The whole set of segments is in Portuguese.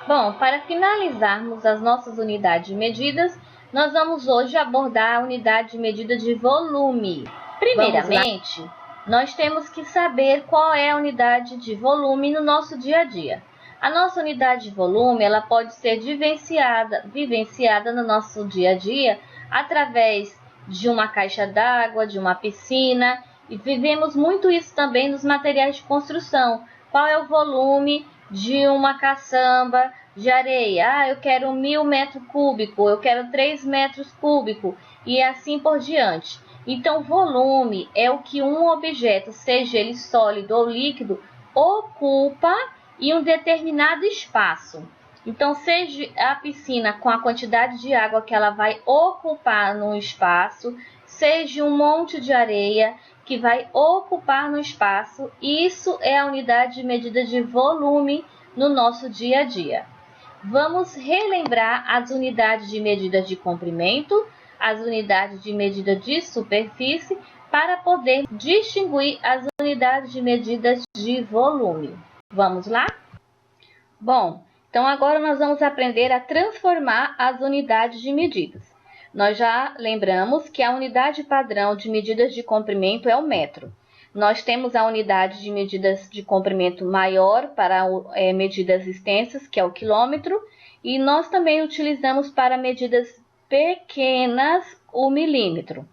Bom, para finalizarmos as nossas unidades de medidas, nós vamos hoje abordar a unidade de medida de volume. Primeiramente, nós temos que saber qual é a unidade de volume no nosso dia a dia. A nossa unidade de volume, ela pode ser vivenciada no nosso dia a dia através de uma caixa d'água, de uma piscina, e vivemos muito isso também nos materiais de construção. Qual é o volume de uma caçamba de areia? Eu quero 1000 metros cúbicos, eu quero 3 metros cúbicos, e assim por diante. Então, volume é o que um objeto, seja ele sólido ou líquido, ocupa em um determinado espaço. Então, seja a piscina com a quantidade de água que ela vai ocupar no espaço, seja um monte de areia que vai ocupar no espaço, isso é a unidade de medida de volume no nosso dia a dia. Vamos relembrar as unidades de medida de comprimento, as unidades de medida de superfície, para poder distinguir as unidades de medidas de volume. Vamos lá? Bom, então agora nós vamos aprender a transformar as unidades de medidas. Nós já lembramos que a unidade padrão de medidas de comprimento é o metro. Nós temos a unidade de medidas de comprimento maior para medidas extensas, que é o quilômetro, e nós também utilizamos para medidas pequenas o milímetro.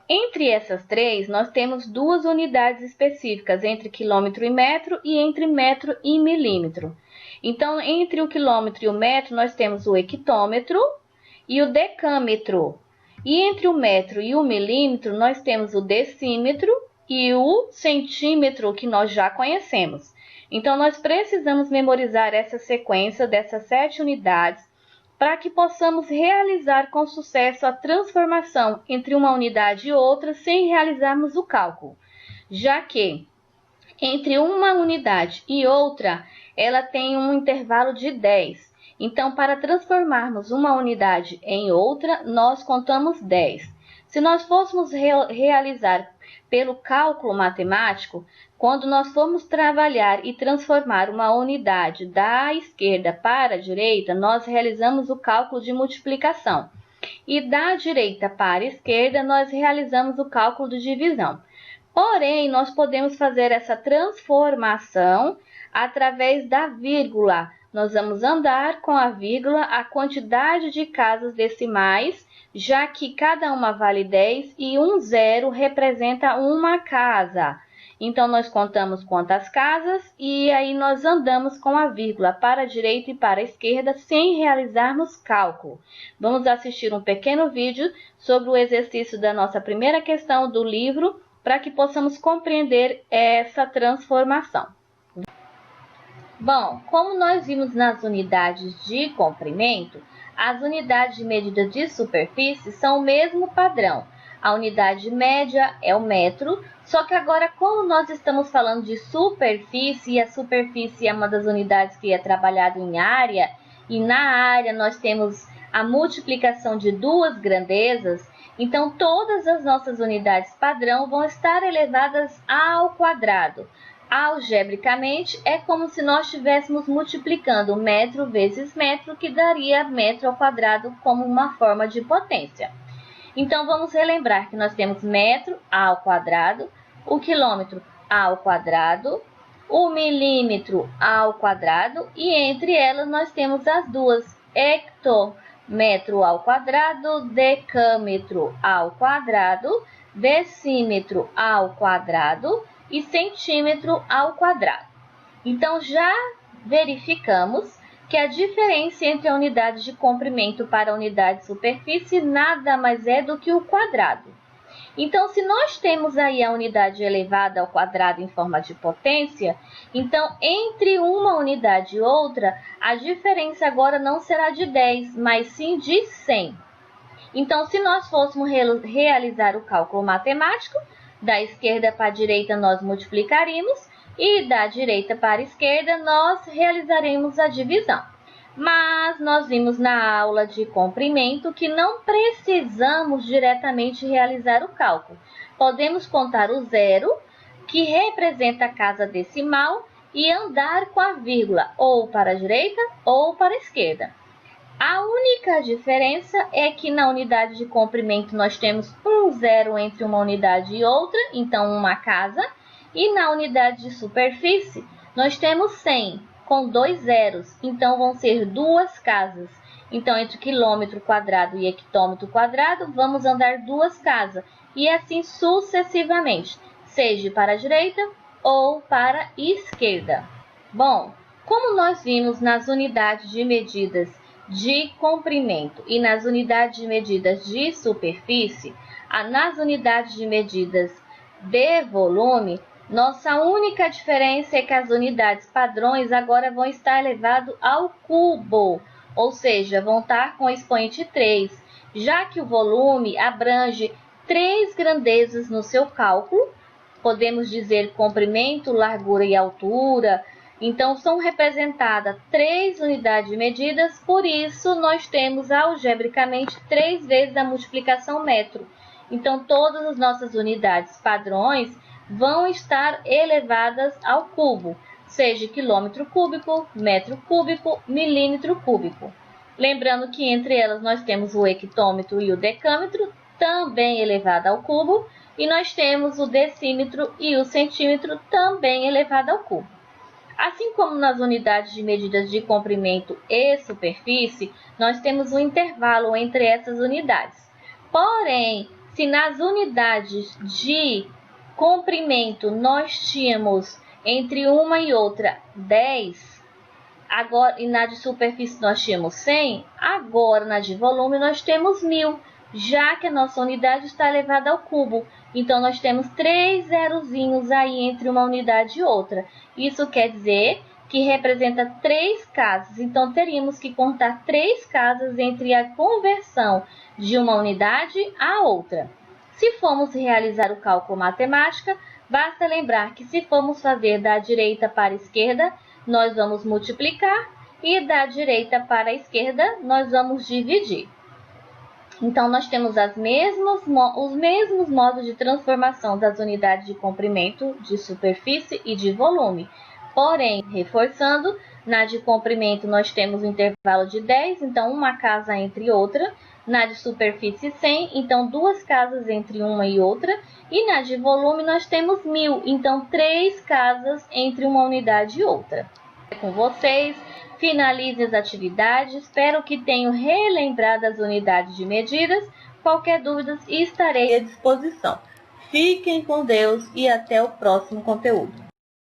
Entre essas três, nós temos duas unidades específicas, entre quilômetro e metro e entre metro e milímetro. Então, entre o quilômetro e o metro, nós temos o hectômetro e o decâmetro. E entre o metro e o milímetro, nós temos o decímetro e o centímetro, que nós já conhecemos. Então, nós precisamos memorizar essa sequência dessas 7 unidades para que possamos realizar com sucesso a transformação entre uma unidade e outra sem realizarmos o cálculo, já que entre uma unidade e outra, ela tem um intervalo de 10. Então, para transformarmos uma unidade em outra, nós contamos 10. Se nós fôssemos realizar pelo cálculo matemático, quando nós formos trabalhar e transformar uma unidade da esquerda para a direita, nós realizamos o cálculo de multiplicação. E da direita para a esquerda, nós realizamos o cálculo de divisão. Porém, nós podemos fazer essa transformação através da vírgula. Nós vamos andar com a vírgula a quantidade de casas decimais, já que cada uma vale 10 e um zero representa uma casa. Então, nós contamos quantas casas e aí nós andamos com a vírgula para a direita e para a esquerda sem realizarmos cálculo. Vamos assistir um pequeno vídeo sobre o exercício da nossa primeira questão do livro para que possamos compreender essa transformação. Bom, como nós vimos nas unidades de comprimento, as unidades de medida de superfície são o mesmo padrão. A unidade média é o metro, só que agora, como nós estamos falando de superfície, e a superfície é uma das unidades que é trabalhada em área, e na área nós temos a multiplicação de duas grandezas, então todas as nossas unidades padrão vão estar elevadas ao quadrado. Algebricamente, é como se nós estivéssemos multiplicando metro vezes metro, que daria metro ao quadrado como uma forma de potência. Então, vamos relembrar que nós temos metro ao quadrado, o quilômetro ao quadrado, o milímetro ao quadrado, e entre elas nós temos as duas, hectômetro ao quadrado, decâmetro ao quadrado, decímetro ao quadrado e centímetro ao quadrado. Então, já verificamos que a diferença entre a unidade de comprimento para a unidade de superfície nada mais é do que o quadrado. Então, se nós temos aí a unidade elevada ao quadrado em forma de potência, então, entre uma unidade e outra, a diferença agora não será de 10, mas sim de 100. Então, se nós fôssemos realizar o cálculo matemático, da esquerda para a direita nós multiplicaríamos e da direita para a esquerda nós realizaremos a divisão. Mas nós vimos na aula de comprimento que não precisamos diretamente realizar o cálculo. Podemos contar o zero, que representa a casa decimal, e andar com a vírgula ou para a direita ou para a esquerda. A única diferença é que na unidade de comprimento nós temos um zero entre uma unidade e outra, então uma casa, e na unidade de superfície nós temos 100 com 2 zeros, então vão ser 2 casas. Então entre quilômetro quadrado e hectômetro quadrado vamos andar 2 casas, e assim sucessivamente, seja para a direita ou para a esquerda. Bom, como nós vimos nas unidades de medidas de comprimento e nas unidades de medidas de superfície, nas unidades de medidas de volume, nossa única diferença é que as unidades padrões agora vão estar elevadas ao cubo, ou seja, vão estar com o expoente 3, já que o volume abrange 3 grandezas no seu cálculo, podemos dizer comprimento, largura e altura. Então, são representadas 3 unidades de medidas, por isso nós temos algebricamente 3 vezes a multiplicação metro. Então, todas as nossas unidades padrões vão estar elevadas ao cubo, seja quilômetro cúbico, metro cúbico, milímetro cúbico. Lembrando que entre elas nós temos o hectômetro e o decâmetro, também elevado ao cubo, e nós temos o decímetro e o centímetro, também elevado ao cubo. Assim como nas unidades de medidas de comprimento e superfície, nós temos um intervalo entre essas unidades. Porém, se nas unidades de comprimento nós tínhamos entre uma e outra 10, agora, e na de superfície nós tínhamos 100, agora na de volume nós temos 1000, já que a nossa unidade está elevada ao cubo. Então, nós temos 3 zerozinhos aí entre uma unidade e outra. Isso quer dizer que representa 3 casas. Então, teríamos que contar 3 casas entre a conversão de uma unidade a outra. Se formos realizar o cálculo matemático, basta lembrar que se formos fazer da direita para a esquerda, nós vamos multiplicar, e da direita para a esquerda, nós vamos dividir. Então, nós temos os mesmos modos de transformação das unidades de comprimento, de superfície e de volume. Porém, reforçando, na de comprimento nós temos um intervalo de 10, então uma casa entre outra. Na de superfície 100, então 2 casas entre uma e outra. E na de volume nós temos 1000, então 3 casas entre uma unidade e outra. Com vocês. Finalize as atividades, espero que tenham relembrado as unidades de medidas. Qualquer dúvida, estarei à disposição. Fiquem com Deus e até o próximo conteúdo.